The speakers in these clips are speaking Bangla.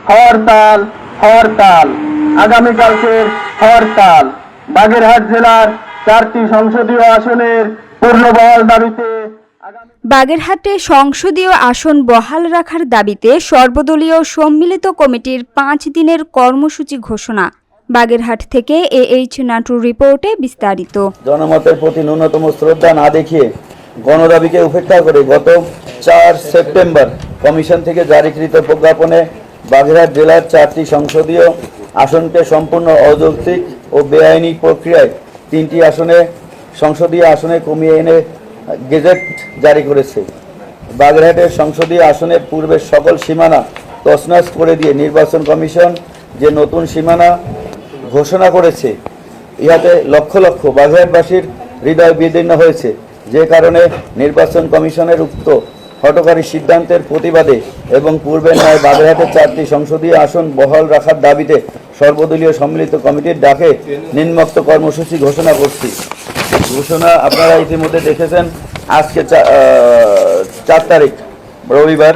হরতাল হরতাল আগামীকালকের হরতাল বাগেরহাট জেলার 4টি সংসদীয় আসনের পূর্ণবহাল দাবিতে বাগেরহাটে সংসদীয় আসন বহাল রাখার দাবিতে সর্বদলীয় সম্মিলিত কমিটির 5 দিনের কর্মসূচি ঘোষণা। বাগেরহাট থেকে AH নাটুর রিপোর্টে বিস্তারিত। জনমতের প্রতি ন্যূনতম শ্রদ্ধা না দেখিয়ে গণদাবিকে উপেক্ষা করে গত 4 সেপ্টেম্বর কমিশন থেকে জারিকৃত প্রজ্ঞাপনে বাগেরহাট জেলার 4টি সংসদীয় আসনকে সম্পূর্ণ অযৌক্তিক ও বেআইনি প্রক্রিয়ায় 3টি সংসদীয় আসনে কমিয়ে এনে গেজেট জারি করেছে। বাগেরহাটের সংসদীয় আসনের পূর্বের সকল সীমানা তছনছ করে দিয়ে নির্বাচন কমিশন যে নতুন সীমানা ঘোষণা করেছে, ইহাতে লক্ষ লক্ষ বাগেরহাটবাসীর হৃদয় বিদীর্ণ হয়েছে। যে কারণে নির্বাচন কমিশনের উক্ত হঠকারী সিদ্ধান্তের প্রতিবাদে এবং পূর্বের ন্যায় বাগেরহাটের 4টি সংসদীয় আসন বহাল রাখার দাবিতে সর্বদলীয় সম্মিলিত কমিটির ডাকে নিম্নোক্ত কর্মসূচি ঘোষণা করছি। ঘোষণা আপনারা ইতিমধ্যে দেখেছেন। আজকে 4 তারিখ রবিবার,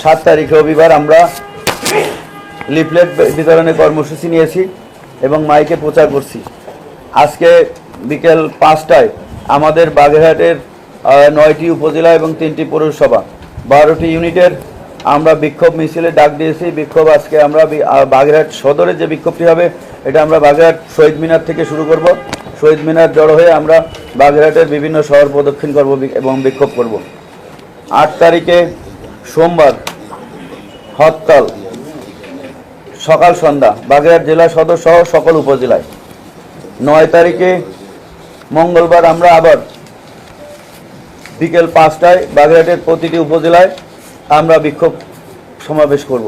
7 তারিখ রবিবার আমরা লিফলেট বিতরণের কর্মসূচি নিয়েছি এবং মাইকে প্রচার করছি। আজকে বিকেল 5টায় আমাদের বাগেরহাটের 9টি উপজেলা এবং 3টি পৌরসভা 12টি ইউনিটের আমরা বিক্ষোভ মিছিলে ডাক দিয়েছি। বিক্ষোভ আজকে আমরা বাগেরহাট সদরের যে বিক্ষোভটি হবে এটা আমরা বাগেরহাট শহীদ মিনার থেকে শুরু করব। শহীদ মিনার জড়ো হয়ে আমরা বাগেরহাটের বিভিন্ন শহর প্রদক্ষিণ করব এবং বিক্ষোভ করব। 8 তারিখে সোমবার হরতাল সকাল সন্ধ্যা বাগেরহাট জেলা সদর সহ সকল উপজেলায়। 9 তারিখে মঙ্গলবার আমরা আবার বিকেল 5টায় বাগেরহাটের প্রতিটি উপজেলায় আমরা বিক্ষোভ সমাবেশ করব।